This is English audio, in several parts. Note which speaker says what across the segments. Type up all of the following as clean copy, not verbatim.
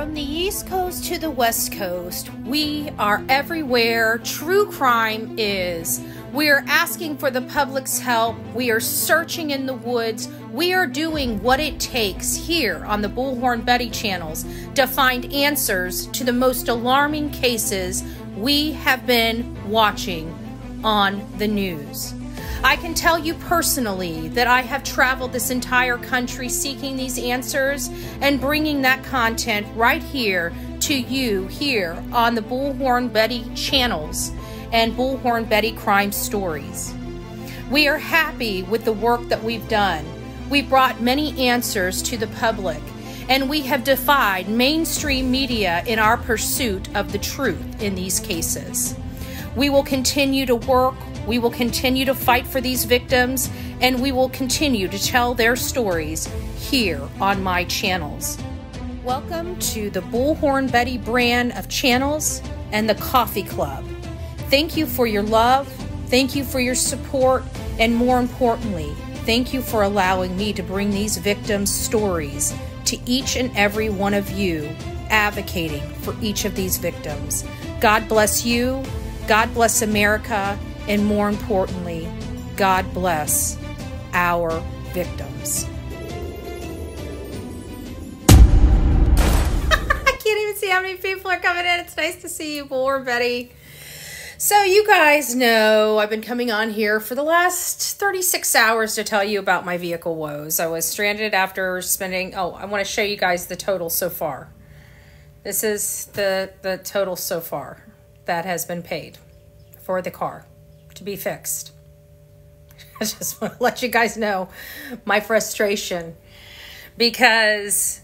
Speaker 1: From the East Coast to the West Coast, we are everywhere true crime is. We are asking for the public's help. We are searching in the woods. We are doing what it takes here on the Bullhorn Betty channels to find answers to the most alarming cases we have been watching on the news. I can tell you personally that I have traveled this entire country seeking these answers and bringing that content right here to you here on the Bullhorn Betty channels and Bullhorn Betty Crime Stories. We are happy with the work that we've done. We brought many answers to the public, and we have defied mainstream media in our pursuit of the truth in these cases. We will continue to work. We will continue to fight for these victims, and we will continue to tell their stories here on my channels. Welcome to the Bullhorn Betty brand of channels and the Coffee Club. Thank you for your love, thank you for your support, and more importantly, thank you for allowing me to bring these victims' stories to each and every one of you, advocating for each of these victims. God bless you, God bless America, and more importantly, God bless our victims. I can't even see how many people are coming in. It's nice to see you, Bullhorn Betty. So you guys know I've been coming on here for the last 36 hours to tell you about my vehicle woes. I was stranded after spending, I want to show you guys the total so far. This is the total so far that has been paid for the car to be fixed. I just want to let you guys know my frustration because,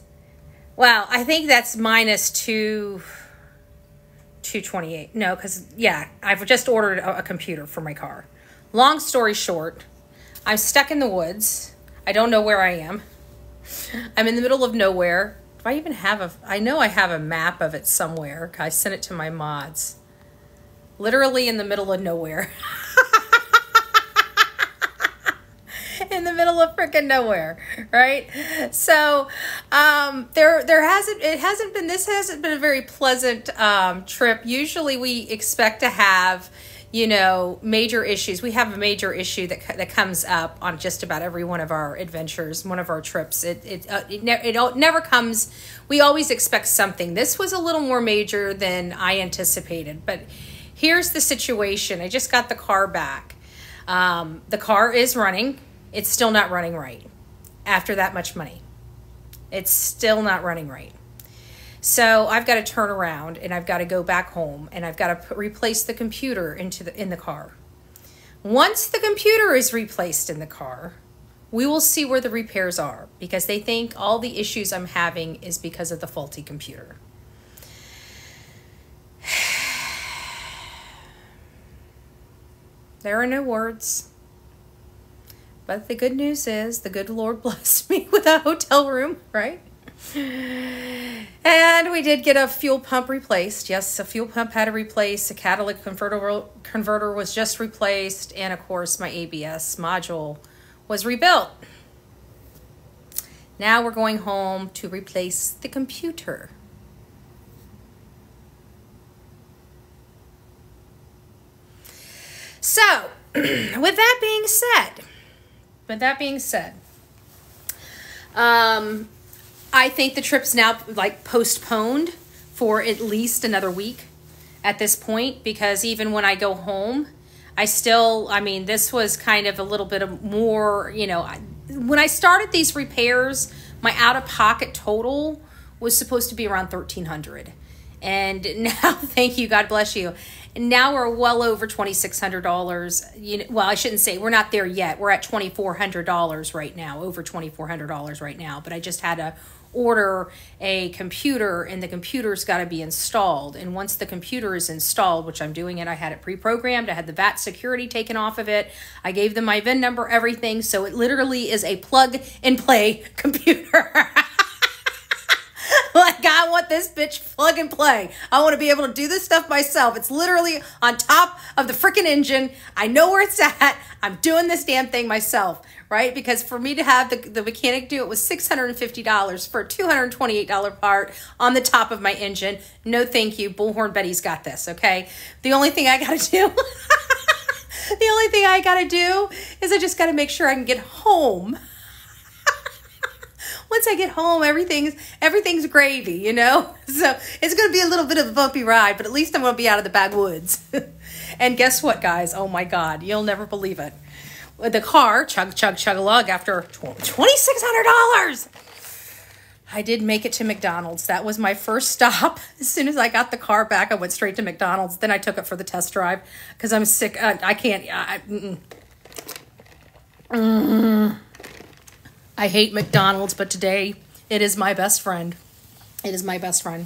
Speaker 1: well, I think that's minus 228. No, because, yeah, I've just ordered a computer for my car. Long story short, I'm stuck in the woods. I don't know where I am. I'm in the middle of nowhere. Do I even have I know I have a map of it somewhere. I sent it to my mods. Literally in the middle of nowhere. In the middle of freaking nowhere, right? So this hasn't been a very pleasant trip. Usually we expect to have, you know, major issues. We have a major issue that comes up on just about every one of our adventures, one of our trips. It never comes. We always expect something. This was a little more major than I anticipated, but here's the situation. I just got the car back. The car is running. It's still not running right after that much money. It's still not running right. So I've got to turn around and I've got to go back home and I've got to replace the computer in the car. Once the computer is replaced in the car, we will see where the repairs are because they think all the issues I'm having is because of the faulty computer. There are no words. But the good news is the good Lord blessed me with a hotel room, right? And we did get a fuel pump replaced. Yes, a fuel pump had to replace. A catalytic converter was just replaced. And of course, my ABS module was rebuilt. Now we're going home to replace the computer. So, with that being said, I think the trip's now like postponed for at least another week at this point, because even when I go home, I mean, this was kind of a little bit of more, you know, when I started these repairs, my out-of-pocket total was supposed to be around $1,300. And now, thank you, God bless you. And now we're well over $2,600. You know, well, I shouldn't say we're not there yet. We're at $2,400 right now, over $2,400 right now. But I just had to order a computer, and the computer's got to be installed. And once the computer is installed, which I'm doing it, I had it pre-programmed. I had the VAT security taken off of it. I gave them my VIN number, everything. So it literally is a plug-and-play computer. Like, I want this bitch plug and play. I want to be able to do this stuff myself. It's literally on top of the freaking engine. I know where it's at. I'm doing this damn thing myself, right? Because for me to have the mechanic do it was $650 for a $228 part on the top of my engine. No, thank you. Bullhorn Betty's got this, okay? The only thing I got to do, the only thing I got to do is I just got to make sure I can get home. Once I get home, everything's gravy, you know? So it's going to be a little bit of a bumpy ride, but at least I'm going to be out of the backwoods. And guess what, guys? Oh, my God. You'll never believe it. The car, chug-a-lug, after $2,600. I did make it to McDonald's. That was my first stop. As soon as I got the car back, I went straight to McDonald's. Then I took it for the test drive because I'm sick. I can't. I hate McDonald's, but today it is my best friend. It is my best friend.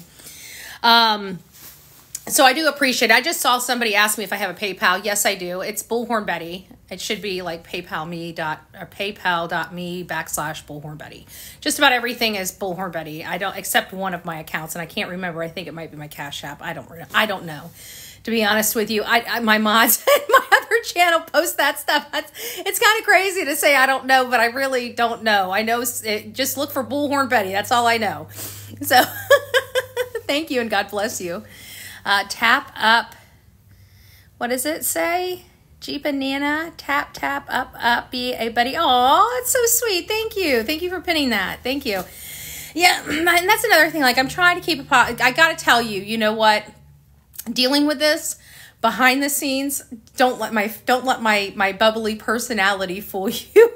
Speaker 1: So I do appreciate it. I just saw somebody ask me if I have a PayPal. Yes, I do. It's Bullhorn Betty. It should be like paypal.me/Bullhorn Betty. Just about everything is Bullhorn Betty. I don't, except one of my accounts, and I can't remember. I think it might be my Cash App. I don't know. To be honest with you, my mods and my other channel post that stuff. It's kind of crazy to say I don't know, but I really don't know. I know just look for Bullhorn Betty. That's all I know. So thank you and God bless you. Tap up. What does it say? Jeep and Nana. Tap up. Be a buddy. Oh, that's so sweet. Thank you. Thank you for pinning that. Thank you. Yeah, and that's another thing. Like, I'm trying to keep I got to tell you, you know what? Dealing with this behind the scenes, don't let my bubbly personality fool you.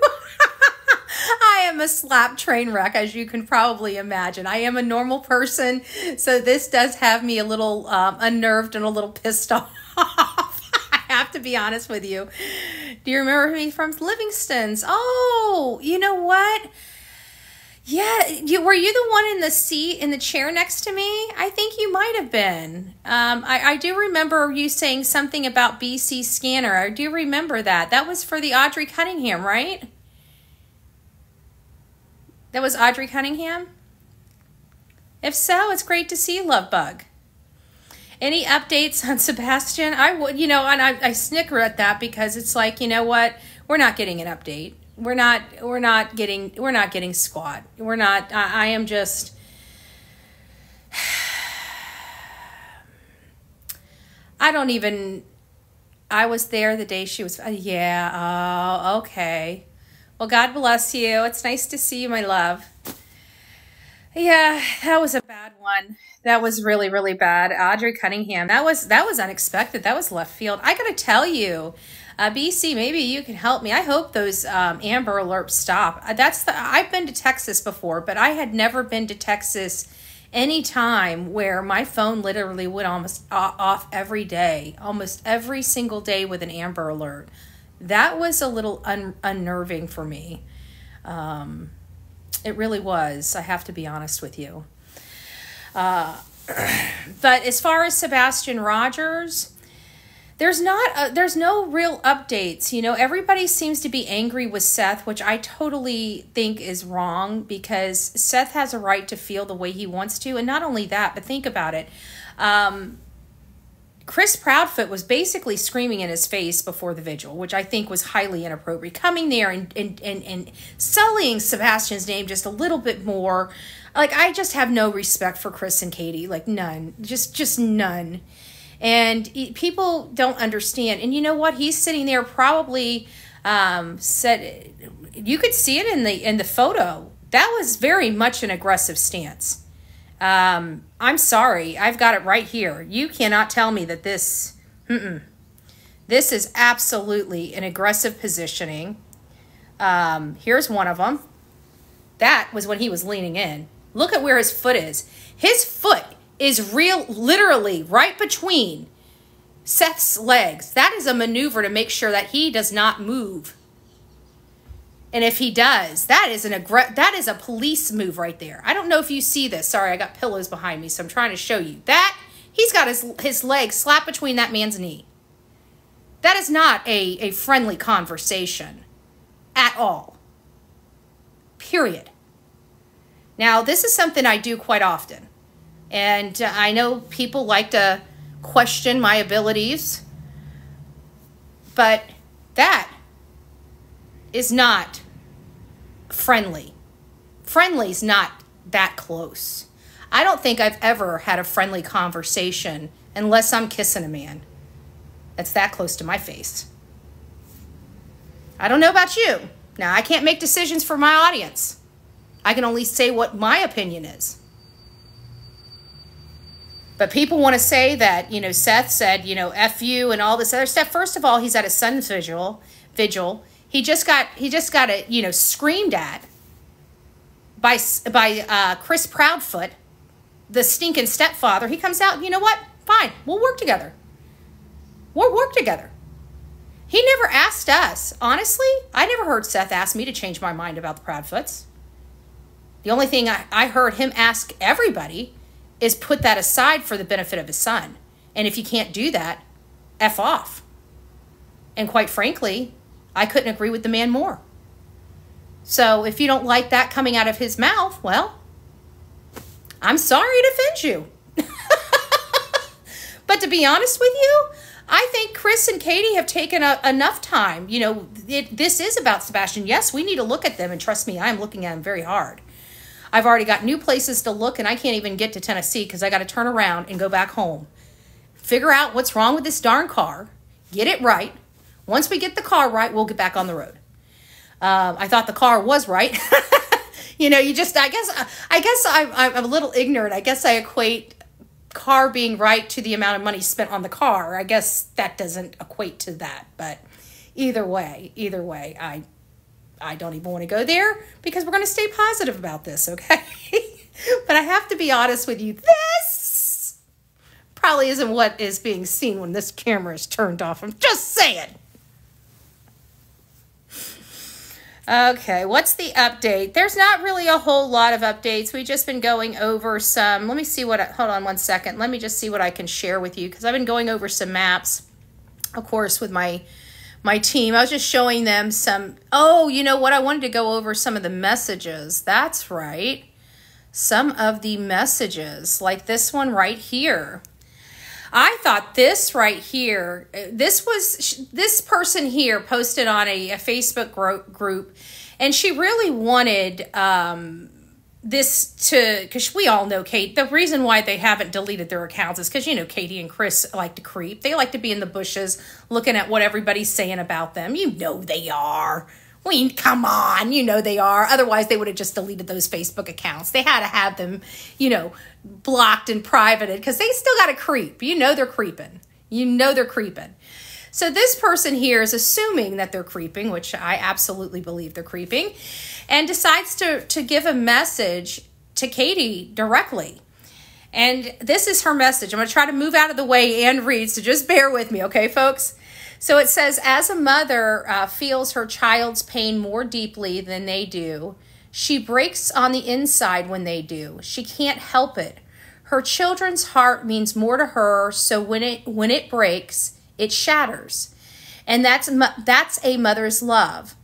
Speaker 1: I am a slap train wreck, as you can probably imagine. I am a normal person, so this does have me a little unnerved and a little pissed off. I have to be honest with you. Do you remember me from Livingston's? Oh, you know what? Yeah, were you the one in the seat, in the chair next to me? I think you might have been. I do remember you saying something about BC Scanner. I do remember that. That was for the Audrey Cunningham, right? That was Audrey Cunningham? If so, it's great to see you, Lovebug. Any updates on Sebastian? I would, you know, and I snicker at that because it's like, you know what? We're not getting an update. We're not getting squat. We're not, I am just, I was there the day she was, yeah, oh, okay. Well, God bless you. It's nice to see you, my love. Yeah, that was a bad one. That was really, really bad. Audrey Cunningham, that was unexpected. That was left field. I gotta tell you, BC, maybe you can help me. I hope those Amber Alerts stop. I've been to Texas before, but I had never been to Texas any time where my phone literally went almost off every day, almost every single day with an Amber Alert. That was a little unnerving for me. It really was. I have to be honest with you. But as far as Sebastian Rogers, there's no real updates. You know, everybody seems to be angry with Seth, which I totally think is wrong because Seth has a right to feel the way he wants to. And not only that, but think about it. Chris Proudfoot was basically screaming in his face before the vigil, which I think was highly inappropriate. Coming there and sullying Sebastian's name just a little bit more. Like, I just have no respect for Chris and Katie. Like, none. Just none. And people don't understand. And you know what? He's sitting there probably said, you could see it in the photo. That was very much an aggressive stance. I'm sorry. I've got it right here. You cannot tell me that this is absolutely an aggressive positioning. Here's one of them. That was when he was leaning in. Look at where his foot is. His foot is literally right between Seth's legs. That is a maneuver to make sure that he does not move. And if he does, that is a police move right there. I don't know if you see this. Sorry, I got pillows behind me, so I'm trying to show you. That, he's got his leg slapped between that man's knee. That is not a friendly conversation at all. Period. Now, this is something I do quite often. And I know people like to question my abilities, but that is not friendly. Friendly's not that close. I don't think I've ever had a friendly conversation unless I'm kissing a man that's that close to my face. I don't know about you. Now, I can't make decisions for my audience. I can only say what my opinion is. But people want to say that, you know, Seth said, you know, F you and all this other stuff. First of all, he's at his son's vigil. He just got it, you know, screamed at by Chris Proudfoot, the stinking stepfather. He comes out, you know what? Fine, we'll work together. We'll work together. He never asked us. Honestly, I never heard Seth ask me to change my mind about the Proudfoots. The only thing I heard him ask everybody is put that aside for the benefit of his son. And if you can't do that, F off. And quite frankly, I couldn't agree with the man more. So if you don't like that coming out of his mouth, well, I'm sorry to offend you. But to be honest with you, I think Chris and Katie have taken enough time. You know, this is about Sebastian. Yes, we need to look at them. And trust me, I'm looking at them very hard. I've already got new places to look, and I can't even get to Tennessee because I got to turn around and go back home. Figure out what's wrong with this darn car. Get it right. Once we get the car right, we'll get back on the road. I thought the car was right. You know, I guess I'm a little ignorant. I guess I equate car being right to the amount of money spent on the car. I guess that doesn't equate to that. But either way, I don't even want to go there because we're going to stay positive about this, okay? But I have to be honest with you. This probably isn't what is being seen when this camera is turned off. I'm just saying. Okay, what's the update? There's not really a whole lot of updates. We've just been going over some. Let me see what, hold on one second. Let me just see what I can share with you because I've been going over some maps, of course, with my team. I was just showing them some, oh, you know what? I wanted to go over some of the messages. That's right. Some of the messages, like this one right here. I thought this right here, this person here posted on a Facebook group, and she really wanted this to, because we all know Kate, the reason why they haven't deleted their accounts is because, you know, Katie and Chris like to creep. They like to be in the bushes looking at what everybody's saying about them. You know they are. I mean, come on, you know they are. Otherwise, they would have just deleted those Facebook accounts. They had to have them, you know, blocked and privated because they still got to creep. You know they're creeping. You know they're creeping. So this person here is assuming that they're creeping, which I absolutely believe they're creeping, and decides to give a message to Katie directly. And this is her message. I'm going to try to move out of the way and read, so just bear with me, okay, folks? So it says, as a mother feels her child's pain more deeply than they do, she breaks on the inside when they do. She can't help it. Her children's heart means more to her, so when it breaks, it shatters. And that's a mother's love.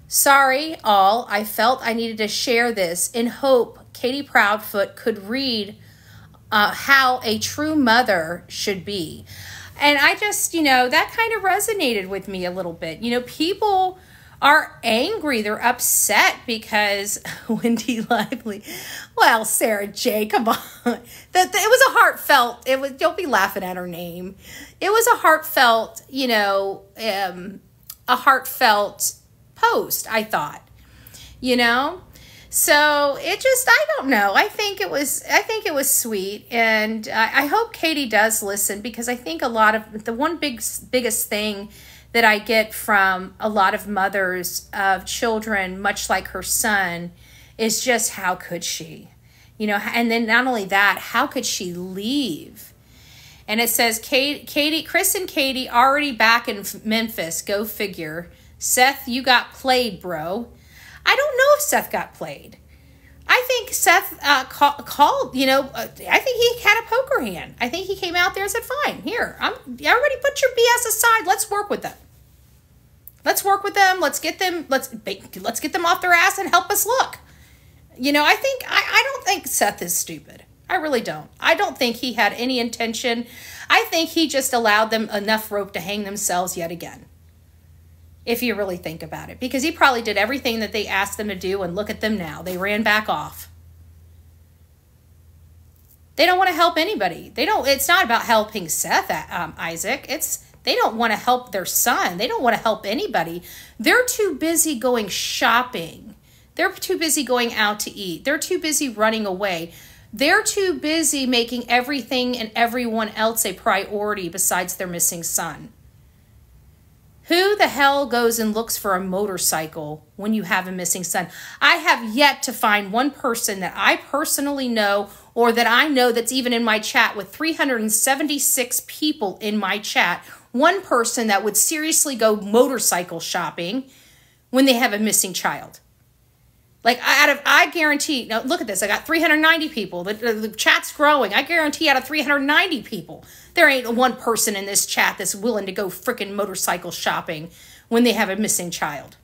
Speaker 1: Sorry, all. I felt I needed to share this in hope Katie Proudfoot could read how a true mother should be. And I just, you know, that kind of resonated with me a little bit. You know, people are angry. They're upset because Wendy Lively, well, Sarah J, come on. It was a heartfelt, don't be laughing at her name. It was a heartfelt, you know, a heartfelt post, I thought, you know. So it just, I don't know. I think it was sweet. And I hope Katie does listen, because I think a lot of, the one biggest thing that I get from a lot of mothers of children, much like her son, is just how could she? You know, and then not only that, how could she leave? And it says, Chris and Katie already back in Memphis. Go figure. Seth, you got played, bro. I don't know if Seth got played. I think Seth called, you know, I think he had a poker hand. I think he came out there and said, fine, here, everybody put your BS aside. Let's work with them. Let's work with them. Let's get them off their ass and help us look. You know, I don't think Seth is stupid. I really don't. I don't think he had any intention. I think he just allowed them enough rope to hang themselves yet again. If you really think about it. Because he probably did everything that they asked them to do, and look at them now. They ran back off. They don't want to help anybody. It's not about helping Seth, Isaac. They don't want to help their son. They don't want to help anybody. They're too busy going shopping. They're too busy going out to eat. They're too busy running away. They're too busy making everything and everyone else a priority besides their missing son. Who the hell goes and looks for a motorcycle when you have a missing son? I have yet to find one person that I personally know, or that I know that's even in my chat with 376 people in my chat, one person that would seriously go motorcycle shopping when they have a missing child. Like, I guarantee, now look at this, I got 390 people, the chat's growing. I guarantee out of 390 people, there ain't one person in this chat that's willing to go frickin' motorcycle shopping when they have a missing child.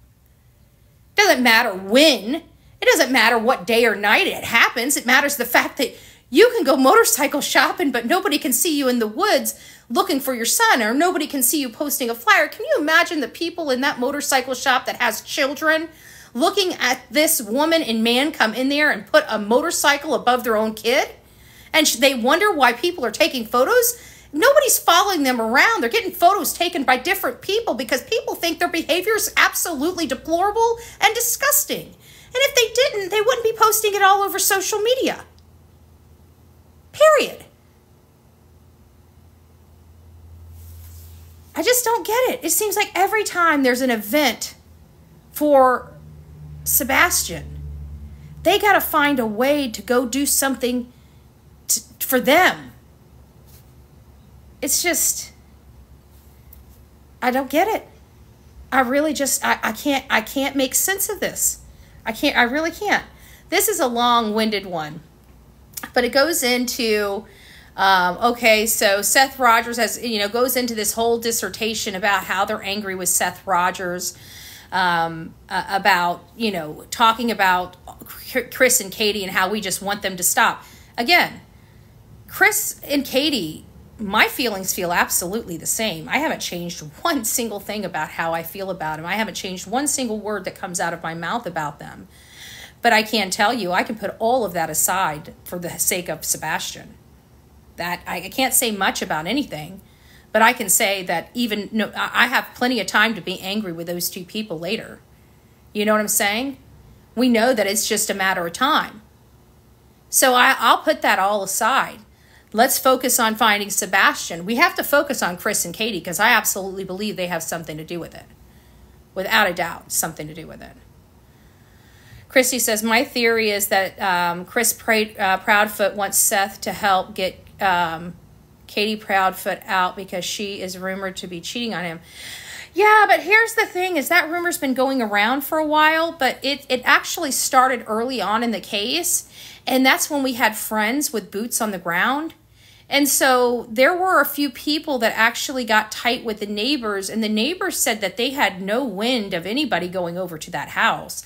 Speaker 1: Doesn't matter when, it doesn't matter what day or night it happens, it matters the fact that you can go motorcycle shopping, but nobody can see you in the woods looking for your son, or nobody can see you posting a flyer. Can you imagine the people in that motorcycle shop that has children looking at this woman and man come in there and put a motorcycle above their own kid? And they wonder why people are taking photos? Nobody's following them around. They're getting photos taken by different people because people think their behavior is absolutely deplorable and disgusting. And if they didn't, they wouldn't be posting it all over social media. Period. I just don't get it. It seems like every time there's an event for Sebastian, they got to find a way to go do something for them. It's just, I don't get it. I really just, I can't make sense of this. I really can't. This is a long-winded one, but it goes into, okay, so Seth Rogers goes into this whole dissertation about how they're angry with Seth Rogers, about, talking about Chris and Katie and how we just want them to stop. Again, Chris and Katie, my feelings feel absolutely the same. I haven't changed one single thing about how I feel about them. I haven't changed one single word that comes out of my mouth about them. But I can tell you, I can put all of that aside for the sake of Sebastian. That I can't say much about anything, but I can say that I have plenty of time to be angry with those two people later. You know what I'm saying? We know that it's just a matter of time. So I'll put that all aside. Let's focus on finding Sebastian. We have to focus on Chris and Katie because I absolutely believe they have something to do with it. Without a doubt, something to do with it. Christy says, my theory is that Chris Proudfoot wants Seth to help get Katie Proudfoot out because she is rumored to be cheating on him. Yeah, but here's the thing, is that rumor's been going around for a while, but it actually started early on in the case, and that's when we had friends with boots on the ground. And so there were a few people that actually got tight with the neighbors, and the neighbors said that they had no wind of anybody going over to that house.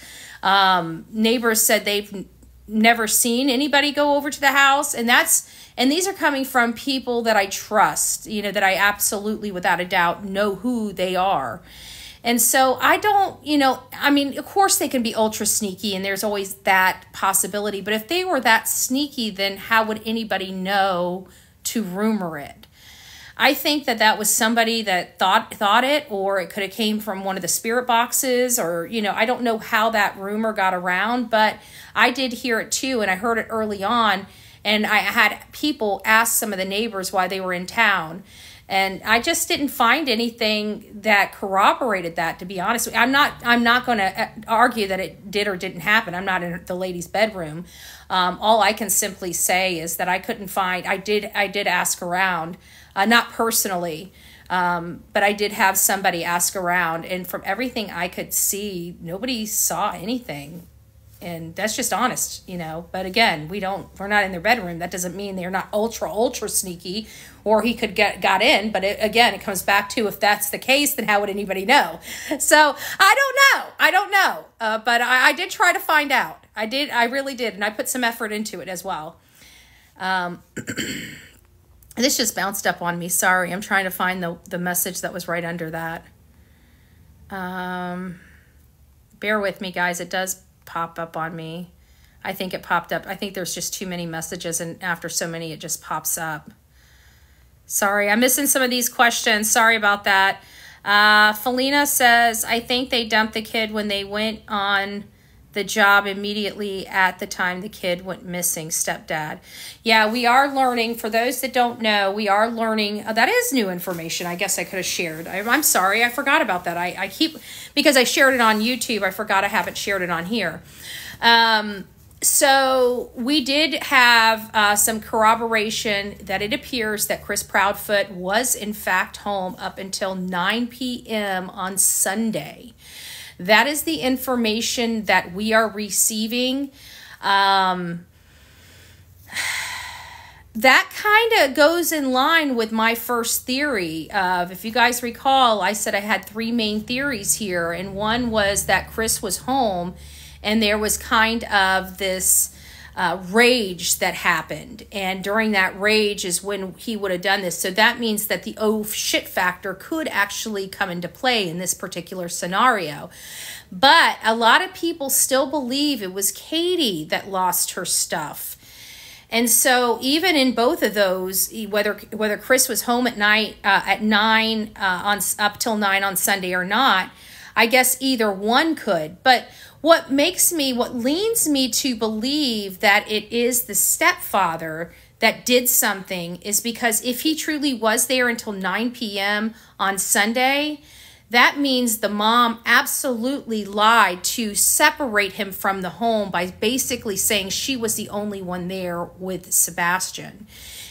Speaker 1: Neighbors said they've never seen anybody go over to the house, and these are coming from people that I trust, that I absolutely, without a doubt, know who they are. And so I don't, of course they can be ultra sneaky, and there's always that possibility. But if they were that sneaky, then how would anybody know to rumor it? I think that was somebody that thought it, or it could have came from one of the spirit boxes, or, I don't know how that rumor got around, but I did hear it too, and I heard it early on, and I had people ask some of the neighbors why they were in town, and I just didn't find anything that corroborated that, to be honest. I'm not going to argue that it did or didn't happen. I'm not in the lady's bedroom. All I can simply say is that I couldn't find, I did ask around, not personally, but I did have somebody ask around, and from everything I could see, nobody saw anything. And that's just honest, But again, we're not in their bedroom. That doesn't mean they're not ultra sneaky, or he could got in. But it comes back to, if that's the case, then how would anybody know? So I don't know. But I did try to find out. I really did. And I put some effort into it as well. This just bounced up on me. Sorry, I'm trying to find the message that was right under that. Bear with me, guys. It does pop up on me. I think it popped up. I think there's just too many messages, and after so many, it just pops up. Sorry, I'm missing some of these questions. Sorry about that. Felina says, I think they dumped the kid when they went on the job immediately at the time the kid went missing, stepdad. Yeah, we are learning. For those that don't know, we are learning. That is new information. I guess I could have shared. I'm sorry. I forgot about that. I keep, because I shared it on YouTube, I forgot I haven't shared it on here. So we did have some corroboration that it appears that Chris Proudfoot was in fact home up until 9 p.m. on Sunday. That is the information that we are receiving. That kind of goes in line with my first theory of, if you guys recall, I said I had three main theories here, and one was that Chris was home and there was kind of this rage that happened, and during that rage is when he would have done this. So that means that the oh shit factor could actually come into play in this particular scenario. But a lot of people still believe it was Katie that lost her stuff. And so even in both of those, whether Chris was home at night at 9 up till 9 on Sunday or not, I guess either one could. But what leans me to believe that it is the stepfather that did something is because if he truly was there until 9 p.m. on Sunday, that means the mom absolutely lied to separate him from the home by basically saying she was the only one there with Sebastian.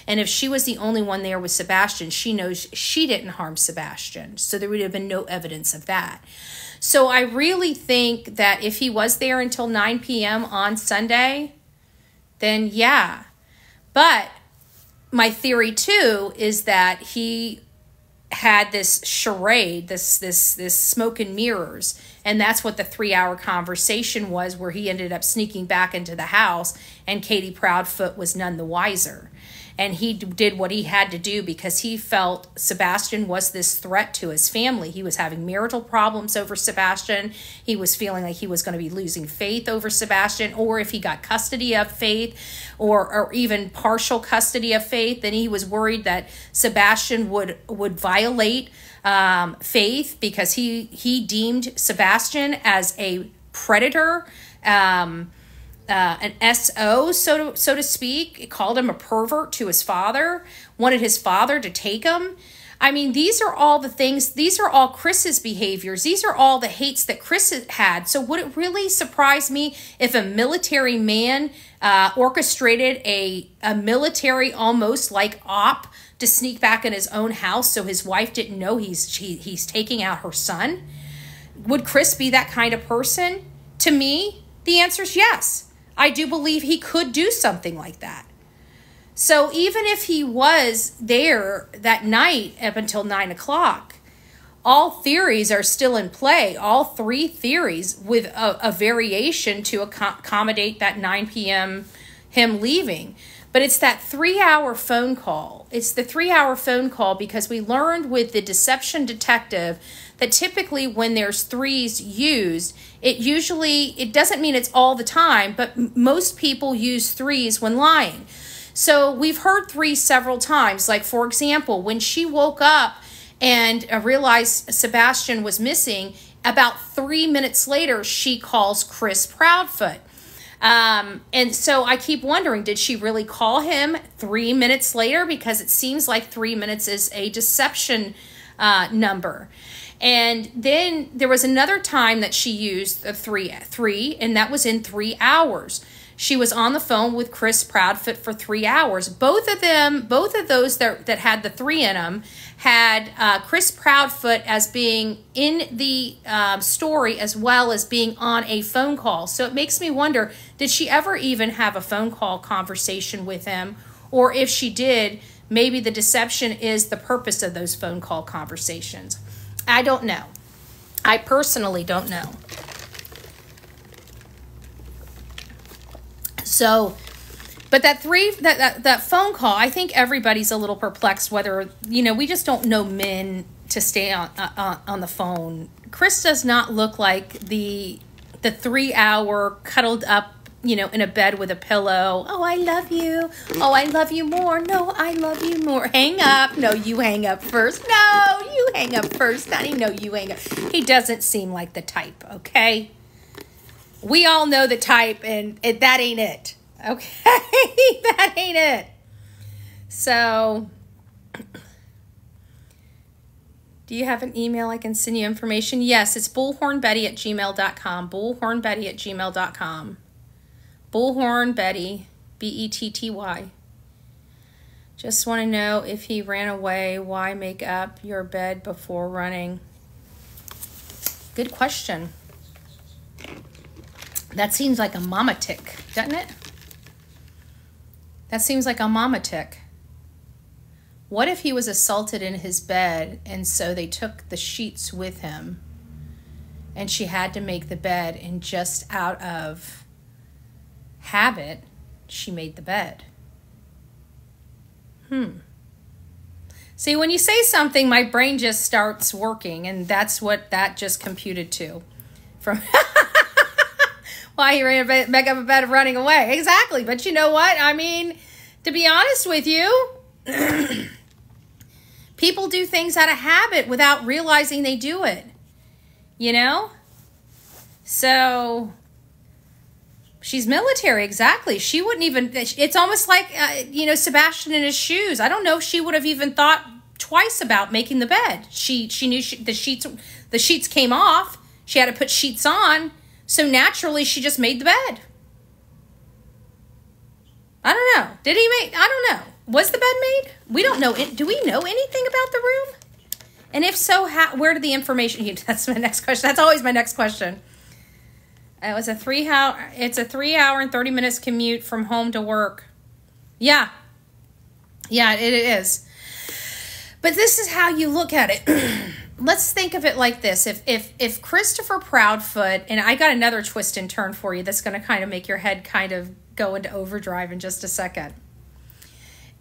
Speaker 1: And if she was the only one there with Sebastian, she knows she didn't harm Sebastian. So there would have been no evidence of that. So I really think that if he was there until 9 p.m. on Sunday, then yeah. But my theory too is that he had this charade, this smoke and mirrors, and that's what the 3-hour conversation was, where he ended up sneaking back into the house and Katie Proudfoot was none the wiser. And he did what he had to do because he felt Sebastian was this threat to his family. He was having marital problems over Sebastian. He was feeling like he was going to be losing Faith over Sebastian, or if he got custody of Faith or even partial custody of Faith, then he was worried that Sebastian would violate Faith because he deemed Sebastian as a predator, an SO, so to speak. It called him a pervert to his father, wanted his father to take him. I mean, these are all the things, these are all Chris's behaviors. These are all the hates that Chris had. So would it really surprise me if a military man orchestrated a military almost like op to sneak back in his own house so his wife didn't know he's taking out her son? Would Chris be that kind of person? To me, the answer is yes. I do believe he could do something like that. So even if he was there that night up until 9 o'clock, all theories are still in play. All three theories with a variation to accommodate that 9 p.m. him leaving. But it's that 3-hour phone call. It's the 3-hour phone call because we learned with the deception detective that typically when there's threes used, it doesn't mean it's all the time, but most people use threes when lying. So we've heard threes several times. Like, for example, when she woke up and realized Sebastian was missing, about 3 minutes later, she calls Chris Proudfoot. And so I keep wondering, did she really call him 3 minutes later? Because it seems like 3 minutes is a deception number. And then there was another time that she used a three, and that was in 3 hours. She was on the phone with Chris Proudfoot for 3 hours. Both of those that had the 3 in them had Chris Proudfoot as being in the story as well as being on a phone call. So it makes me wonder, did she ever even have a phone call conversation with him? Or if she did, maybe the deception is the purpose of those phone call conversations. I don't know. I personally don't know. So But that phone call, I think everybody's a little perplexed whether, we just don't know men to stay on the phone. Chris does not look like the 3-hour cuddled up, in a bed with a pillow. Oh, I love you. Oh, I love you more. No, I love you more. Hang up. No, you hang up first. No, you hang up first, honey. No, you hang up. He doesn't seem like the type, okay? We all know the type, and that ain't it, okay? That ain't it. So, do you have an email I can send you information? Yes, it's bullhornbetty@gmail.com. Bullhornbetty@gmail.com. Bullhorn Betty, Betty. Just want to know if he ran away. Why make up your bed before running? Good question. That seems like a mama tick, doesn't it? That seems like a mama tick. What if he was assaulted in his bed and so they took the sheets with him and she had to make the bed and just out of habit, she made the bed. See, when you say something, my brain just starts working, and that's what that just computed to. From why he ran back up a bed of running away. Exactly. But you know what? I mean, to be honest with you, people do things out of habit without realizing they do it. So she's military, exactly. She wouldn't even, it's almost like, Sebastian in his shoes. I don't know if she would have even thought twice about making the bed. She knew the sheets came off. She had to put sheets on. So naturally, she just made the bed. I don't know. Did he make, I don't know. Was the bed made? We don't know. Do we know anything about the room? And if so, where did the information, that's my next question. That's always my next question. It was a 3-hour and 30 minutes commute from home to work. Yeah, it is. But this is how you look at it. Let's think of it like this. If Christopher Proudfoot, and I got another twist and turn for you that's going to kind of make your head kind of go into overdrive in just a second.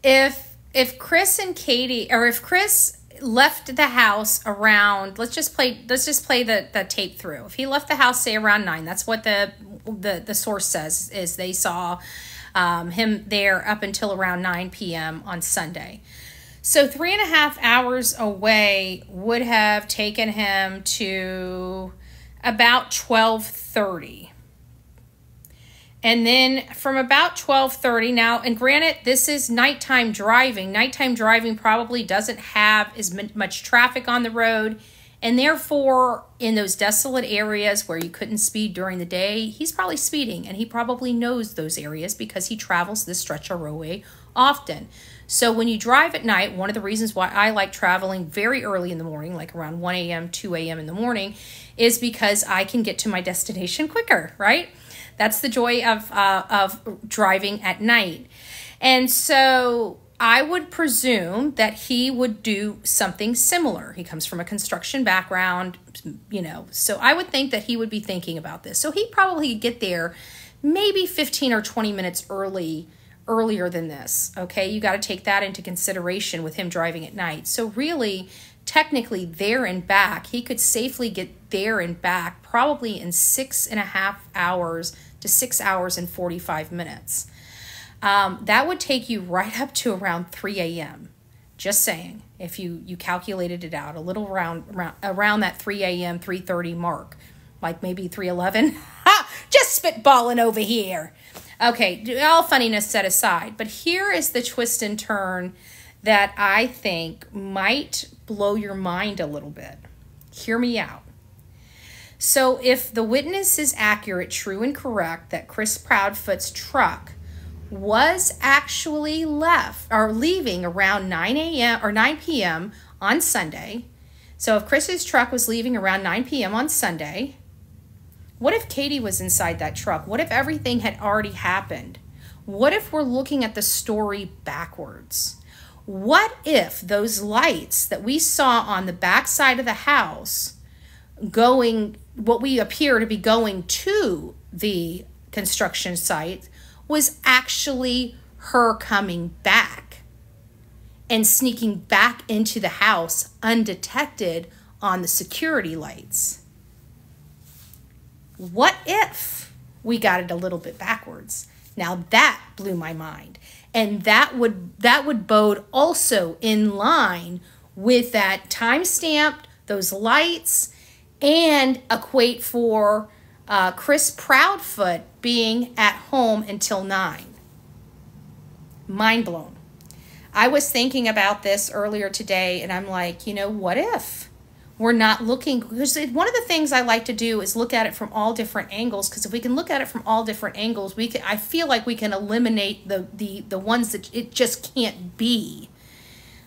Speaker 1: If Chris and Katie, or if Chris left the house around, let's just play the tape through. If he left the house, say around 9, that's what the source says, is they saw him there up until around 9 p.m. on Sunday. So 3.5 hours away would have taken him to about 12:30. And then from about 12:30 now, and granted, this is nighttime driving. Nighttime driving probably doesn't have as much traffic on the road. And therefore, in those desolate areas where you couldn't speed during the day, he's probably speeding. And he probably knows those areas because he travels this stretch of roadway often. So when you drive at night, one of the reasons why I like traveling very early in the morning, like around 1 a.m., 2 a.m. in the morning, is because I can get to my destination quicker, right? That's the joy of driving at night. And so I would presume that he would do something similar. He comes from a construction background, so I would think that he would be thinking about this. So he'd probably get there maybe 15 or 20 minutes earlier than this, okay? You got to take that into consideration with him driving at night. So really, technically, there and back, he could safely get there and back probably in 6.5 hours to 6 hours and 45 minutes. That would take you right up to around 3 a.m. Just saying, if you calculated it out, a little around that 3 a.m., 3:30 mark, like maybe 3:11. Just spitballing over here. Okay, all funniness set aside, but here is the twist and turn that I think might blow your mind a little bit. Hear me out. So if the witness is accurate, true, and correct that Chris Proudfoot's truck was actually leaving around 9 a.m. or 9 p.m. on Sunday. So if Chris's truck was leaving around 9 p.m. on Sunday, what if Katie was inside that truck? What if everything had already happened? What if we're looking at the story backwards? What if those lights that we saw on the back side of the house going, what we appear to be going to the construction site, was actually her coming back and sneaking back into the house undetected on the security lights. What if we got it a little bit backwards? Now that blew my mind. And that would bode also in line with that time-stamped, those lights, and equate for Chris Proudfoot being at home until 9. Mind blown. I was thinking about this earlier today, and I'm like, you know, what if we're not looking? Because one of the things I like to do is look at it from all different angles, because if we can look at it from all different angles, I feel like we can eliminate the ones that it just can't be,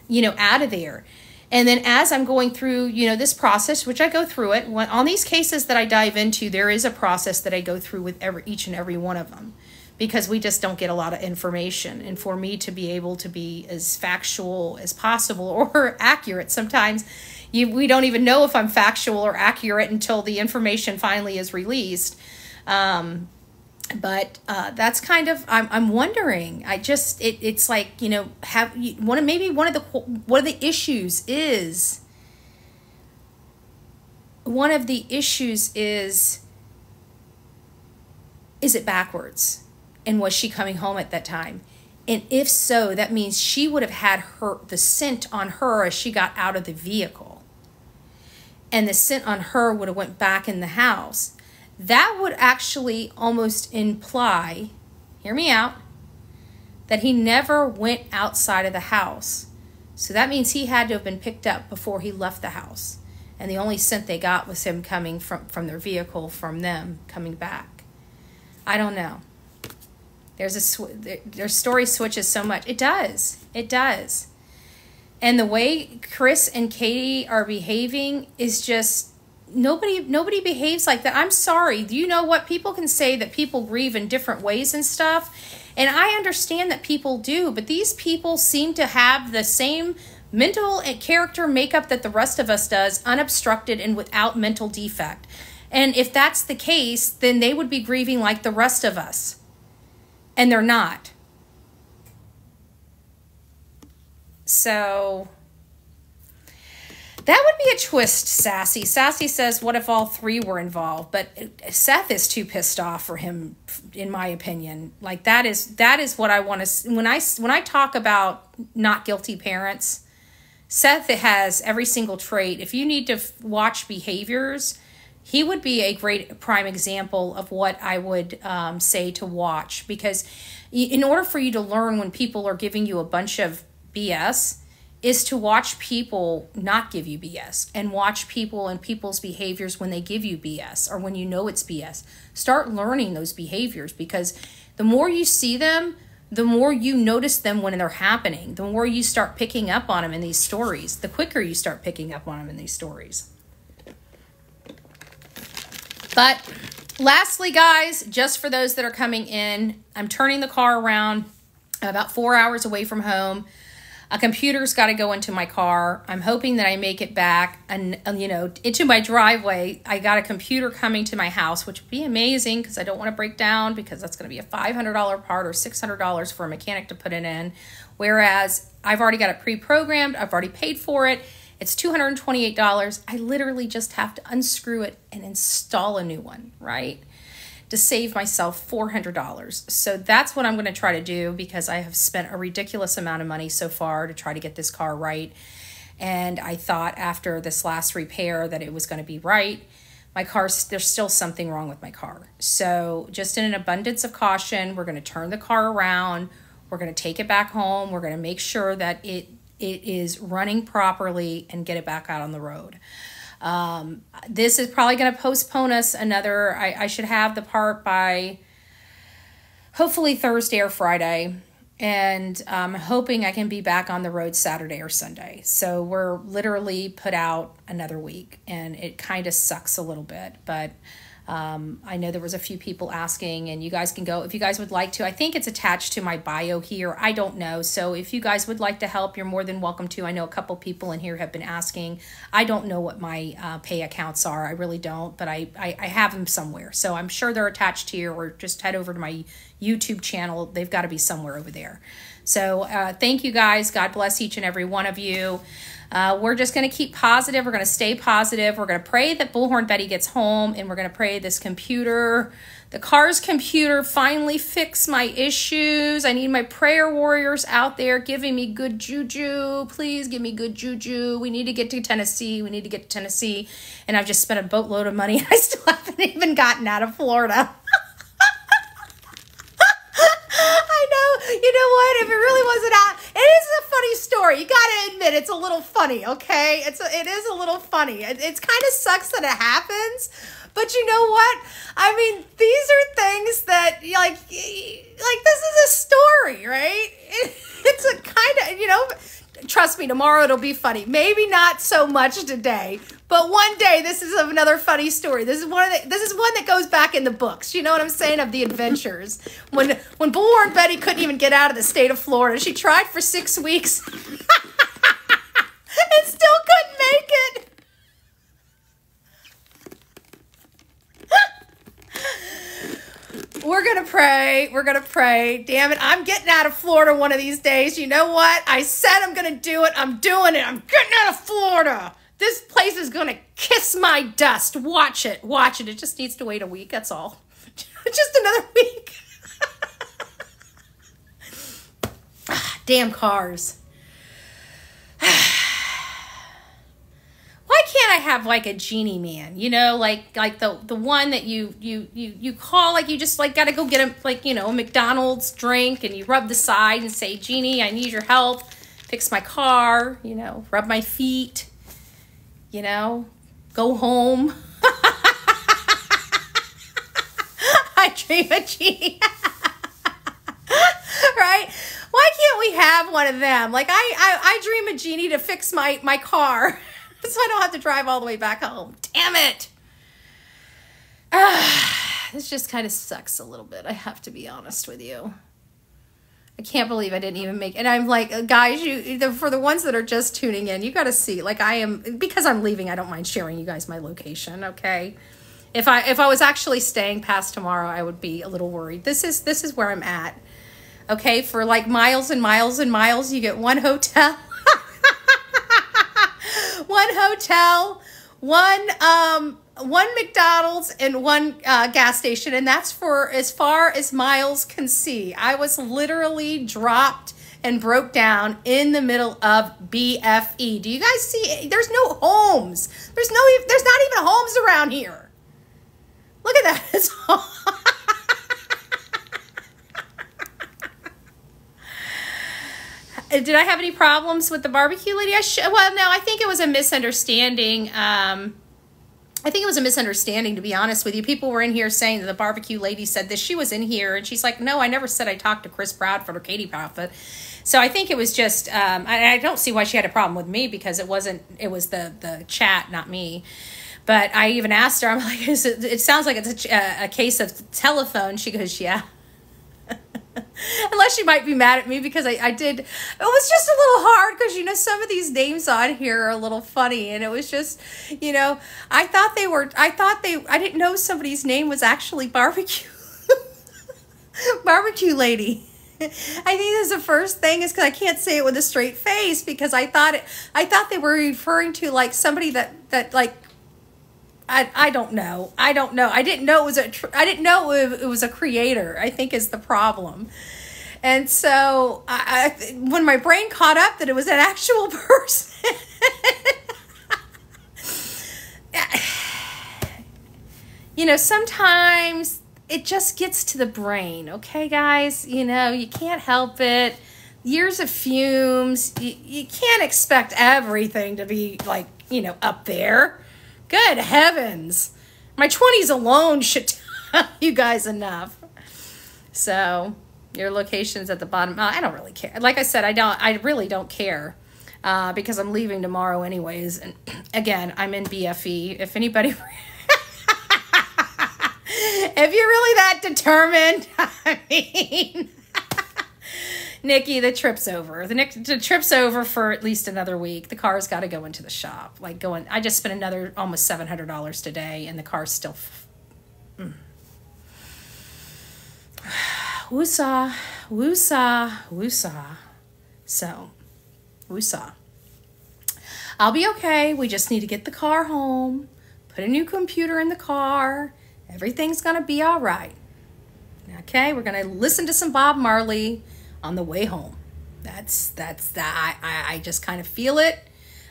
Speaker 1: you know, out of there. And then as I'm going through, you know, this process, which I go through it, on these cases that I dive into, there is a process that I go through with each and every one of them, because we just don't get a lot of information. And for me to be able to be as factual as possible or accurate, sometimes we don't even know if I'm factual or accurate until the information finally is released. But that's kind of, I'm wondering, it's like, you know, one of the issues is, is it backwards? And was she coming home at that time? And if so, that means she would have had the scent on her as she got out of the vehicle. And the scent on her would have went back in the house. That would actually almost imply, hear me out, that he never went outside of the house. So that means he had to have been picked up before he left the house. And the only scent they got was him coming from their vehicle, from them coming back. I don't know. Their story switches so much. It does. It does. And the way Chris and Katie are behaving is just, nobody behaves like that. I'm sorry. Do you know what? People can say that people grieve in different ways and stuff. And I understand that people do, but these people seem to have the same mental and character makeup that the rest of us does, unobstructed and without mental defect. And if that's the case, then they would be grieving like the rest of us. And they're not. So that would be a twist, Sassy. Sassy says, what if all three were involved? But Seth is too pissed off for him, in my opinion. Like, that is what I want to, when I talk about not guilty parents, Seth has every single trait. If you need to watch behaviors, he would be a great prime example of what I would say to watch. Because in order for you to learn when people are giving you a bunch of BS, is to watch people not give you BS, and watch people and people's behaviors when they give you BS or when you know it's BS. Start learning those behaviors, because the more you see them, the more you notice them when they're happening. The more you start picking up on them in these stories, the quicker you start picking up on them in these stories. But lastly, guys, just for those that are coming in, I'm turning the car around. I'm about 4 hours away from home. A computer's got to go into my car. I'm hoping that I make it back and you know, into my driveway. I got a computer coming to my house, which would be amazing because I don't want to break down, because that's going to be a $500 part or $600 for a mechanic to put it in. Whereas I've already got it pre-programmed. I've already paid for it. It's $228. I literally just have to unscrew it and install a new one, right? To save myself $400. So that's what I'm going to try to do, because I have spent a ridiculous amount of money so far to try to get this car right. And I thought after this last repair that it was going to be right. My car, there's still something wrong with my car. So just in an abundance of caution, we're going to turn the car around. We're going to take it back home. We're going to make sure that it is running properly and get it back out on the road. This is probably going to postpone us another, I should have the part by hopefully Thursday or Friday. And I'm hoping I can be back on the road Saturday or Sunday. So we're literally put out another week, and it kind of sucks a little bit, but I know there was a few people asking, and you guys can go if you guys would like to. I think it's attached to my bio here. I don't know. So if you guys would like to help, you're more than welcome to. I know a couple people in here have been asking. I don't know what my pay accounts are. I really don't, but I have them somewhere. So I'm sure they're attached here, or just head over to my YouTube channel. They've got to be somewhere over there. So thank you guys. God bless each and every one of you. We're just going to keep positive. We're going to stay positive. We're going to pray that Bullhorn Betty gets home, and we're going to pray this computer, the car's computer, finally fix my issues. I need my prayer warriors out there giving me good juju. Please give me good juju. We need to get to Tennessee. We need to get to Tennessee. And I've just spent a boatload of money, and I still haven't even gotten out of Florida. I know, you know what, if it really wasn't out, it is a funny story. You gotta admit, it's a little funny, okay? It is a little funny. It kind of sucks that it happens, but you know what? I mean, these are things that, like this is a story, right? It's a kind of, you know, trust me, tomorrow it'll be funny. Maybe not so much today, but one day this is another funny story. This is one that goes back in the books. You know what I'm saying? Of the adventures. When Bullhorn Betty couldn't even get out of the state of Florida, she tried for 6 weeks and still couldn't make it. We're going to pray. We're going to pray. Damn it. I'm getting out of Florida one of these days. You know what? I said I'm going to do it. I'm doing it. I'm getting out of Florida. This place is going to kiss my dust. Watch it. Watch it. It just needs to wait a week. That's all. Just another week. Damn cars. Why can't I have like a genie man? You know, like the one that you call, like you just like got to go get a, like, you know, a McDonald's drink, and you rub the side and say, Genie, I need your help. Fix my car, you know, rub my feet, you know, go home. I dream a genie. Right? Why can't we have one of them? Like I dream a genie to fix my car. So I don't have to drive all the way back home. Damn it. This just kind of sucks a little bit. I have to be honest with you. I can't believe I didn't even make, and I'm like, guys, for the ones that are just tuning in, you got to see, like I am, because I'm leaving, I don't mind sharing you guys my location. Okay. If I was actually staying past tomorrow, I would be a little worried. This is where I'm at. Okay. For like miles and miles and miles, you get one hotel. One hotel, one McDonald's, and one gas station, and that's for as far as miles can see. I was literally dropped and broke down in the middle of BFE. Do you guys see? There's no homes. There's not even homes around here. Look at that. It's all Did I have any problems with the barbecue lady? Well, no, I think it was a misunderstanding. I think it was a misunderstanding, to be honest with you. People were in here saying that the barbecue lady said this. She was in here, and she's like, no, I never said I talked to Chris Bradford or Katie Bradford. So I think it was just, I don't see why she had a problem with me, because it was the chat, not me. But I even asked her, I'm like, it sounds like it's a case of telephone. She goes, yeah. Unless she might be mad at me because I did. It was just a little hard because, you know, some of these names on here are a little funny, and it was just, you know, I didn't know somebody's name was actually barbecue. Barbecue lady. I think that's the first thing, is because I can't say it with a straight face, because I thought they were referring to like somebody that like, I don't know. I didn't know it was a creator, I think, is the problem. And so when my brain caught up that it was an actual person, you know, sometimes it just gets to the brain. Okay, guys, you know, you can't help it. Years of fumes. You can't expect everything to be like, you know, up there. Good heavens. My 20s alone should tell you guys enough. So your location's at the bottom. I don't really care. Like I said, I really don't care, because I'm leaving tomorrow anyways. And again, I'm in BFE. If anybody, If you're really that determined, I mean, Nikki, the trip's over. The trip's over for at least another week. The car's got to go into the shop. I just spent another almost $700 today, and the car's still. Woosah, woosah, woosah. So, woosah. I'll be okay. We just need to get the car home, put a new computer in the car. Everything's going to be all right. Okay, we're going to listen to some Bob Marley on the way home. That's that. I just kind of feel it.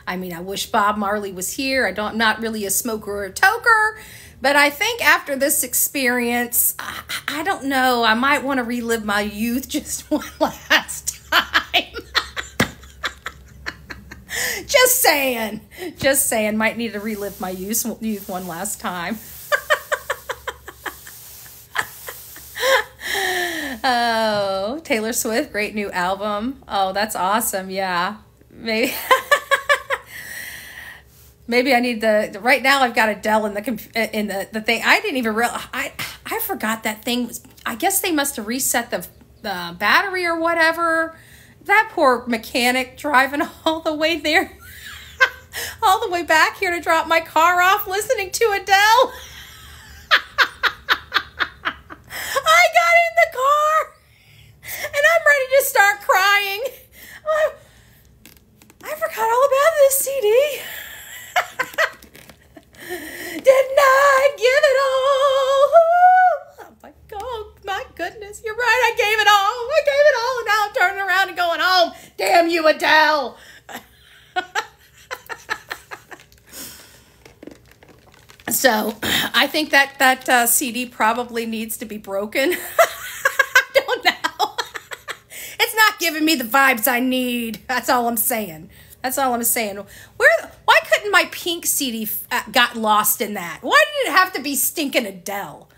Speaker 1: I mean, I wish Bob Marley was here. I'm not really a smoker or a toker, but I think after this experience, I don't know. I might want to relive my youth just one last time. Just saying. Might need to relive my youth one last time. Oh, Taylor Swift, great new album. Oh, that's awesome. Yeah. Maybe maybe I need right now I've got Adele in the thing. I didn't even realize I forgot that thing was, I guess they must have reset the battery or whatever. That poor mechanic driving all the way there. All the way back here to drop my car off listening to Adele. I got in the car and I'm ready to start crying. I forgot all about this CD. Didn't I give it all? Oh my God, my goodness, you're right. I gave it all. And now I'm turning around and going home. Damn you, Adele. So I think that CD probably needs to be broken. I don't know. It's not giving me the vibes I need. That's all I'm saying. Why couldn't my pink CD got lost in that? Why did it have to be stinking Adele?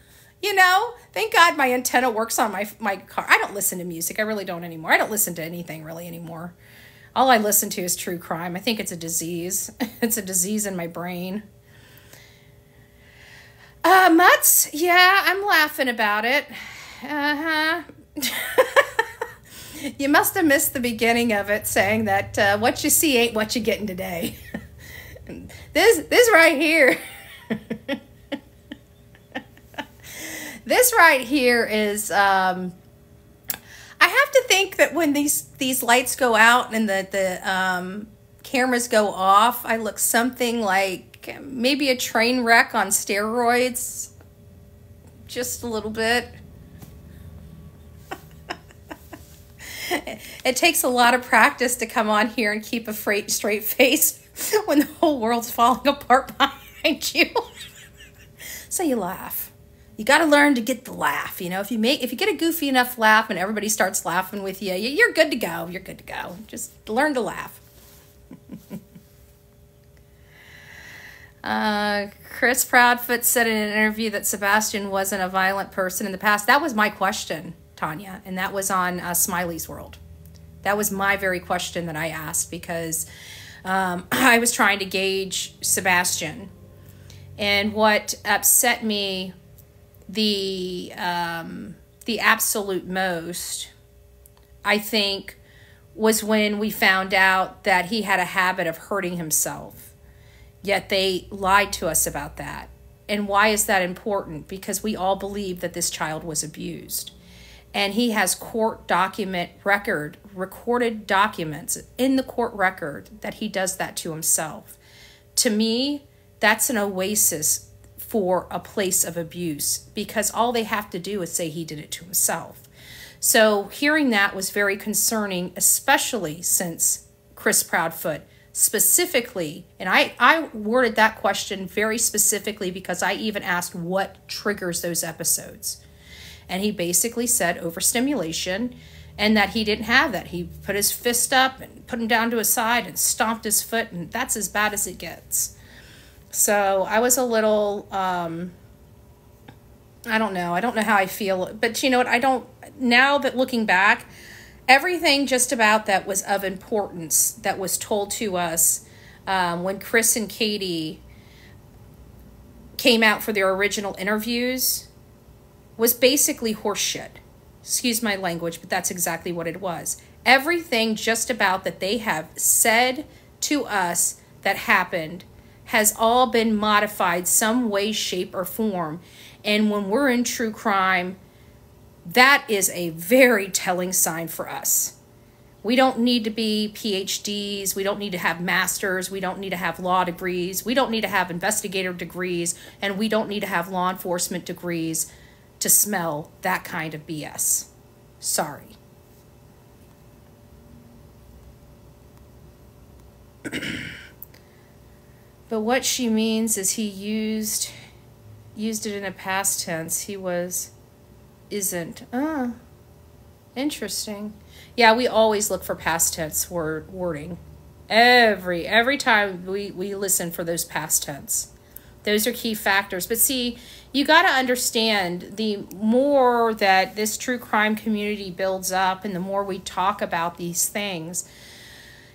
Speaker 1: You know, thank God my antenna works on my car. I don't listen to music. I really don't anymore. I don't listen to anything really anymore. All I listen to is true crime. I think it's a disease. It's a disease in my brain. Mutts? Yeah, I'm laughing about it. Uh-huh. You must have missed the beginning of it, saying that what you see ain't what you're getting today. This right here. This right here is, I have to think that when these lights go out and the cameras go off, I look something like maybe a train wreck on steroids. Just a little bit. It takes a lot of practice to come on here and keep a straight face when the whole world's falling apart behind you. So you laugh. You got to learn to get the laugh. You know, if you get a goofy enough laugh and everybody starts laughing with you, you're good to go. You're good to go. Just learn to laugh. Chris Proudfoot said in an interview that Sebastian wasn't a violent person in the past. That was my question, Tanya, and that was on Smiley's World. That was my very question that I asked because I was trying to gauge Sebastian. And what upset me the absolute most, I think, was when we found out that he had a habit of hurting himself. Yet they lied to us about that. And why is that important? Because we all believe that this child was abused. And he has recorded documents in the court record that he does that to himself. To me, that's an oasis for a place of abuse because all they have to do is say he did it to himself. So hearing that was very concerning, especially since Chris Proudfoot specifically, and I worded that question very specifically because I even asked what triggers those episodes. And he basically said overstimulation and that he didn't have that. He put his fist up and put him down to his side and stomped his foot, and that's as bad as it gets. So I was a little, I don't know how I feel, but you know what, now that looking back, everything just about that was of importance that was told to us when Chris and Katie came out for their original interviews, was basically horseshit. Excuse my language, but that's exactly what it was. Everything just about that they have said to us that happened has all been modified some way, shape, or form. And when we're in true crime, that is a very telling sign for us. We don't need to be PhDs. We don't need to have masters. We don't need to have law degrees. We don't need to have investigative degrees. And we don't need to have law enforcement degrees to smell that kind of BS. Sorry. But what she means is he used it in a past tense. He isn't. Interesting. Yeah, we always look for past tense wording. Every time we listen for those past tense. Those are key factors. But see, you got to understand, the more that this true crime community builds up and the more we talk about these things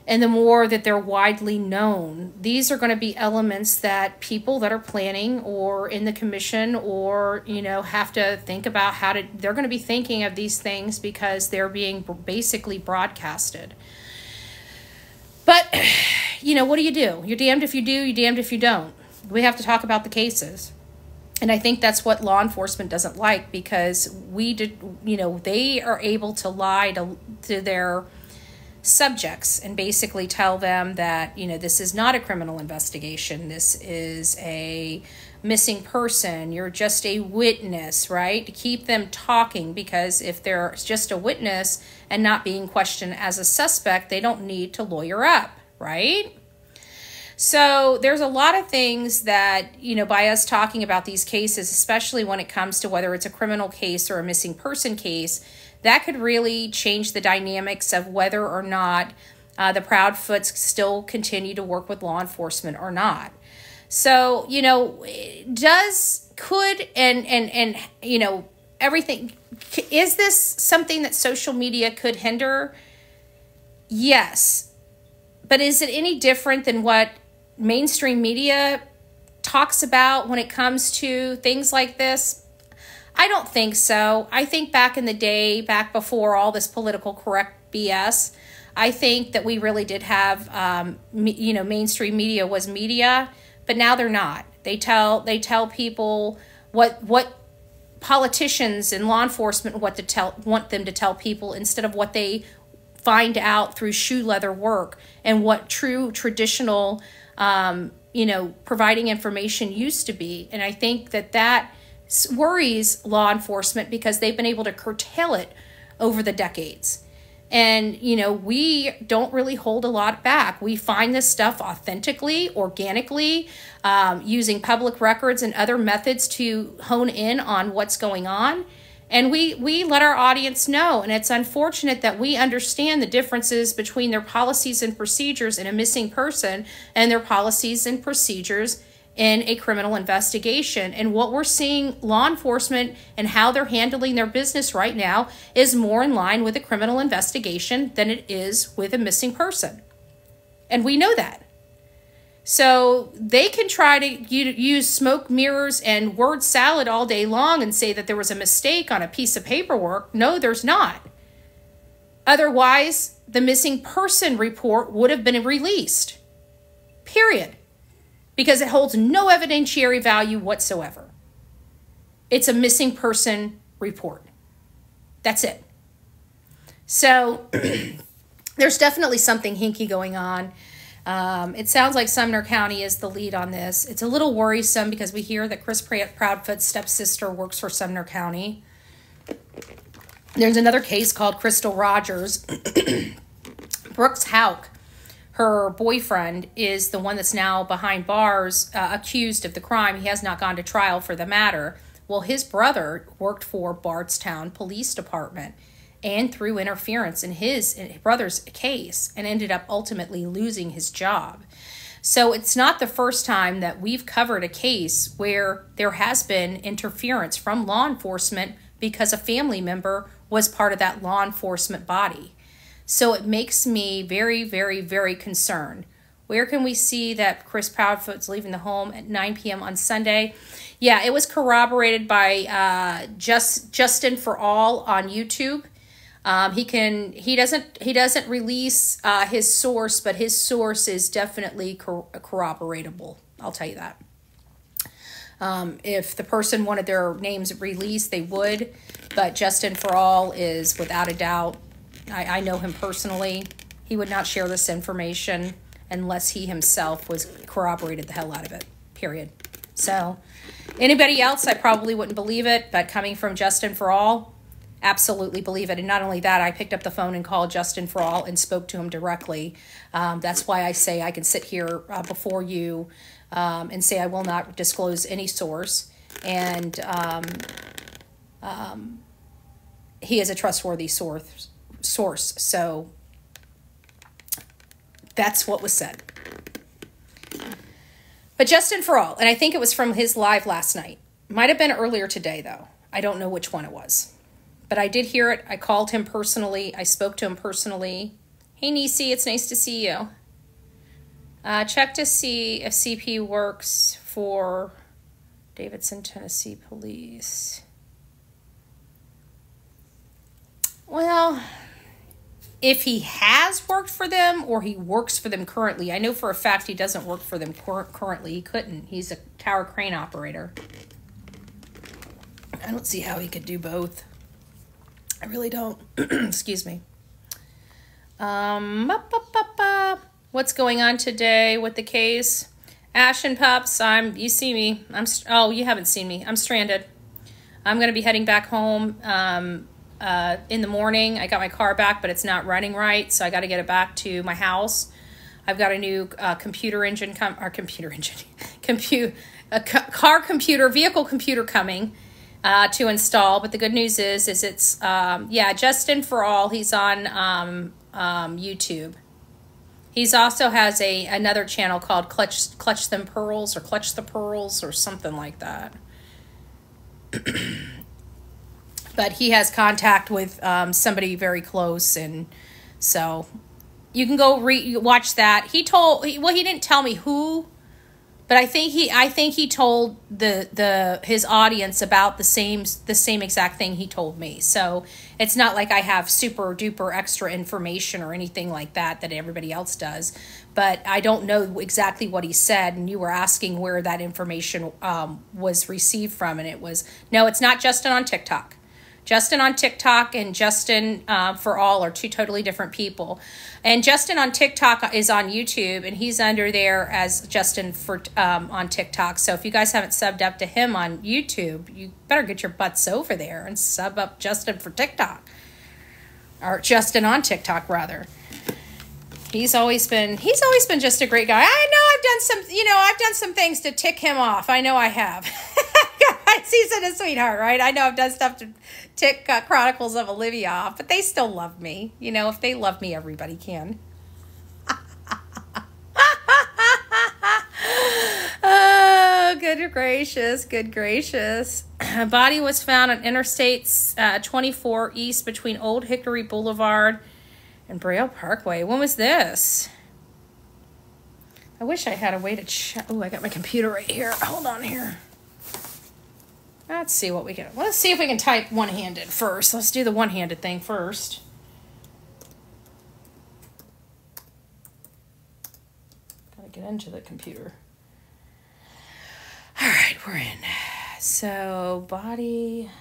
Speaker 1: and the more that they're widely known, these are going to be elements that people that are planning or in the commission or, have to think about they're going to be thinking of these things because they're being basically broadcasted. But, what do? You're damned if you do, you're damned if you don't. We have to talk about the cases. And I think that's what law enforcement doesn't like, because they are able to lie to their subjects and basically tell them that, this is not a criminal investigation. This is a missing person. You're just a witness, right? To keep them talking, because if they're just a witness and not being questioned as a suspect, they don't need to lawyer up, right? So there's a lot of things that, by us talking about these cases, especially when it comes to whether it's a criminal case or a missing person case, that could really change the dynamics of whether or not the Proudfoots still continue to work with law enforcement or not. So, everything, is this something that social media could hinder? Yes. But is it any different than what mainstream media talks about when it comes to things like this? I don't think so. I think back in the day, back before all this political correct BS, I think that we really did have, mainstream media was media, but now they're not. They tell people what politicians and law enforcement want them to tell people, instead of what they find out through shoe leather work and what true traditional, providing information used to be. And I think that worries law enforcement, because they've been able to curtail it over the decades. And, we don't really hold a lot back. We find this stuff authentically, organically, using public records and other methods to hone in on what's going on. And we let our audience know. And it's unfortunate that we understand the differences between their policies and procedures in a missing person and their policies and procedures in a criminal investigation. And what we're seeing law enforcement and how they're handling their business right now is more in line with a criminal investigation than it is with a missing person. And we know that. So they can try to use smoke mirrors and word salad all day long and say that there was a mistake on a piece of paperwork. No, there's not. Otherwise, the missing person report would have been released. Period. Because it holds no evidentiary value whatsoever. It's a missing person report. That's it. So there's definitely something hinky going on. It sounds like Sumner County is the lead on this. It's a little worrisome because we hear that Chris Proudfoot's stepsister works for Sumner County. There's another case called Crystal Rogers. Brooks Houck, her boyfriend, is the one that's now behind bars, accused of the crime. He has not gone to trial for the matter. Well, his brother worked for Bardstown Police Department and through interference in his brother's case and ended up ultimately losing his job. So it's not the first time that we've covered a case where there has been interference from law enforcement because a family member was part of that law enforcement body. So it makes me very, very, very concerned Where can we see that Chris Proudfoot's leaving the home at 9 p.m. on Sunday? Yeah, it was corroborated by Justin for All on YouTube. He doesn't release his source, but his source is definitely corroboratable. I'll tell you that. If the person wanted their names released, they would. But Justin for All is without a doubt. I know him personally. He would not share this information unless he himself was corroborated the hell out of it. Period. So anybody else, I probably wouldn't believe it. But coming from Justin for All, absolutely believe it. And not only that, I picked up the phone and called Justin for All and spoke to him directly. That's why I say I can sit here before you and say I will not disclose any source. And he is a trustworthy source. So that's what was said. But Justin for All, and I think it was from his live last night. Might have been earlier today, though. I don't know which one it was. But I did hear it. I called him personally. I spoke to him personally. Hey, Nisi, it's nice to see you. Check to see if CP works for Davidson, Tennessee Police. Well, if he has worked for them or he works for them currently. I know for a fact he doesn't work for them currently. He couldn't. He's a tower crane operator. I don't see how he could do both. I really don't. Excuse me. What's going on today with the case? Ash and Pups, you see me. Oh, you haven't seen me. I'm stranded. I'm going to be heading back home in the morning. I got my car back, but it's not running right, so I got to get it back to my house. I've got a new vehicle computer coming to install. But the good news is it's Justin for All. He's on YouTube. He's also has another channel called Clutch Them Pearls or Clutch the Pearls or something like that. But he has contact with somebody very close, and so you can go watch that. He didn't tell me who, but I think he told his audience about the same exact thing he told me. So it's not like I have super duper extra information or anything like that everybody else does. But I don't know exactly what he said, and you were asking where that information was received from, and it was, no, it's not Justin on TikTok. Justin on TikTok and Justin for All are two totally different people. And Justin on TikTok is on YouTube, and he's under there as Justin on TikTok. So if you guys haven't subbed up to him on YouTube, you better get your butts over there and sub up Justin for TikTok. Or Justin on TikTok, rather. He's always been just a great guy. I know I've done some things to tick him off. I know I have. He's a sweetheart, right? I know I've done stuff to tick Chronicles of Olivia off, but they still love me. You know, if they love me, everybody can. Oh, good gracious, good gracious. A body was found on Interstate 24 East between Old Hickory Boulevard and Braille Parkway. When was this? I wish I had a way to check. Oh, I got my computer right here. Hold on here. Let's see what we can. Let's see if we can type one-handed first. Let's do the one-handed thing first. Gotta get into the computer. All right, we're in. So, body.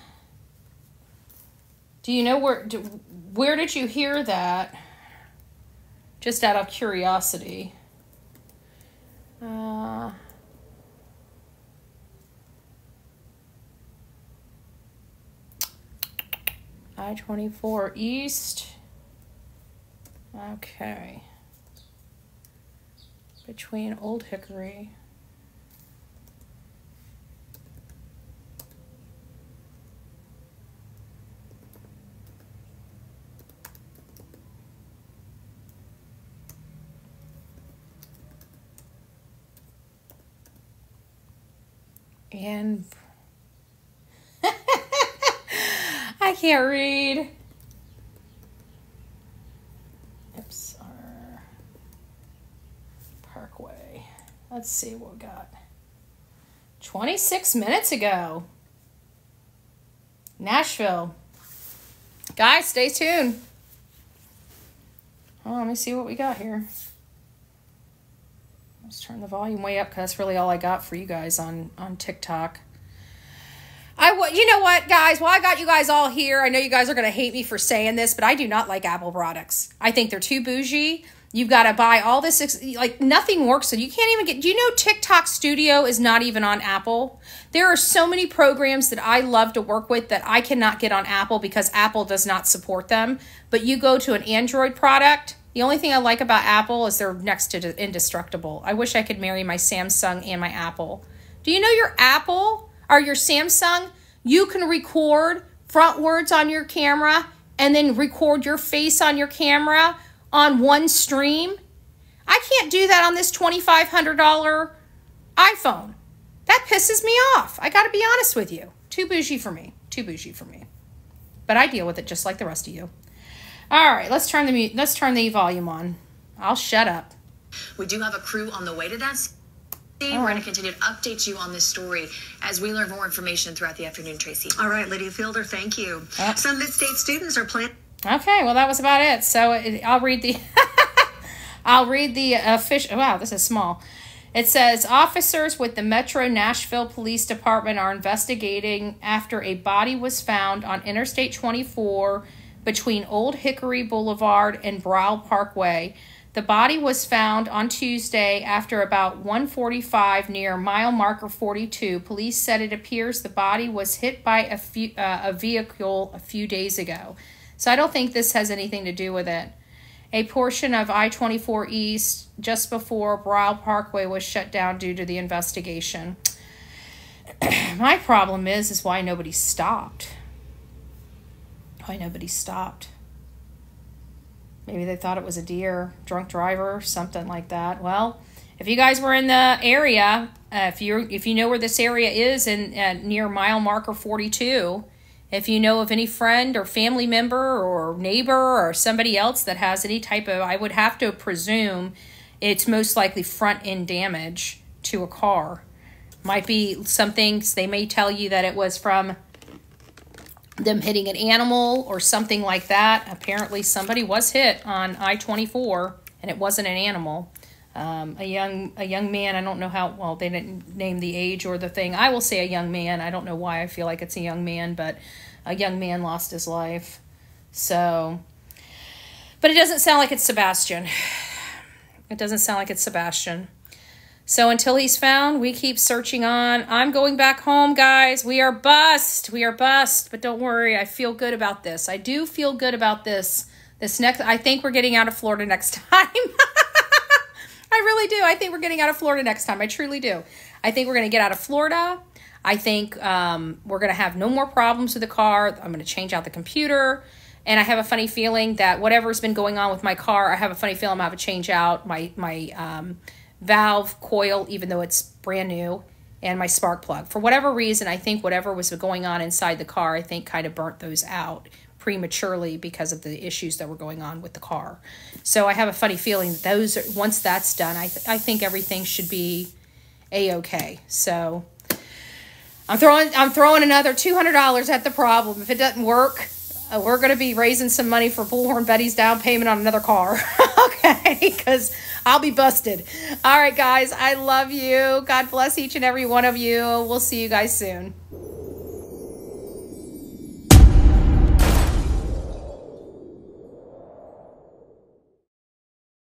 Speaker 1: Do you know where did you hear that? Just out of curiosity. I-24 East. Okay. Between Old Hickory. And I can't read. Oops. Parkway. Parkway. Let's see what we got. 26 minutes ago. Nashville. Guys, stay tuned. Oh, let me see what we got here. Let's turn the volume way up because that's really all I got for you guys on TikTok. You know what, guys? Well, I got you guys all here. I know you guys are going to hate me for saying this, but I do not like Apple products. I think they're too bougie. You've got to buy all this, like nothing works. So you can't even get, do you know TikTok Studio is not even on Apple? There are so many programs that I love to work with that I cannot get on Apple because Apple does not support them. But you go to an Android product, the only thing I like about Apple is they're next to indestructible. I wish I could marry my Samsung and my Apple. Do you know your Apple or your Samsung, you can record frontwards on your camera and then record your face on your camera on one stream? I can't do that on this $2,500 iPhone. That pisses me off. I got to be honest with you. Too bougie for me. Too bougie for me. But I deal with it just like the rest of you. All right, let's turn the volume on. I'll shut up.
Speaker 2: We do have a crew on the way to that scene. We're going to continue to update you on this story as we learn more information throughout the afternoon, Tracy.
Speaker 3: All right, Lydia Fielder, thank you. Some mid-state students are planning.
Speaker 1: Okay, well, that was about it. So I'll read the official. Wow, this is small. It says, officers with the Metro Nashville Police Department are investigating after a body was found on Interstate 24 between Old Hickory Boulevard and Brow Parkway. The body was found on Tuesday after about 1:45 near mile marker 42. Police said it appears the body was hit by a vehicle a few days ago. So I don't think this has anything to do with it. A portion of I-24 East just before Brow Parkway was shut down due to the investigation. My problem is why nobody stopped. Why nobody stopped. Maybe they thought it was a deer, drunk driver, something like that. Well, if you guys were in the area, if you know where this area is near mile marker 42, if you know of any friend or family member or neighbor or somebody else that has any type of, I would have to presume it's most likely front end damage to a car. Might be something, they may tell you that it was from them hitting an animal or something like that. Apparently somebody was hit on I-24 and it wasn't an animal. A young man, I don't know how, well, they didn't name the age or the thing. I will say a young man. I don't know why I feel like it's a young man, but a young man lost his life. So, but it doesn't sound like it's Sebastian. It doesn't sound like it's Sebastian. So until he's found, we keep searching on. I'm going back home, guys. We are bust. We are bust. But don't worry, I feel good about this. I do feel good about this. I think we're getting out of Florida next time. I really do. I think we're getting out of Florida next time. I truly do. I think we're going to get out of Florida. I think we're going to have no more problems with the car. I'm going to change out the computer. And I have a funny feeling that whatever's been going on with my car, I have a funny feeling I'm going to have to change out my valve coil, even though it's brand new, and my spark plug. For whatever reason, I think whatever was going on inside the car, I think kind of burnt those out prematurely because of the issues that were going on with the car. So I have a funny feeling that once that's done, I think everything should be a-okay. So I'm throwing another $200 at the problem. If it doesn't work, we're going to be raising some money for Bullhorn Betty's down payment on another car. Okay, because I'll be busted. All right, guys, I love you. God bless each and every one of you. We'll see you guys soon.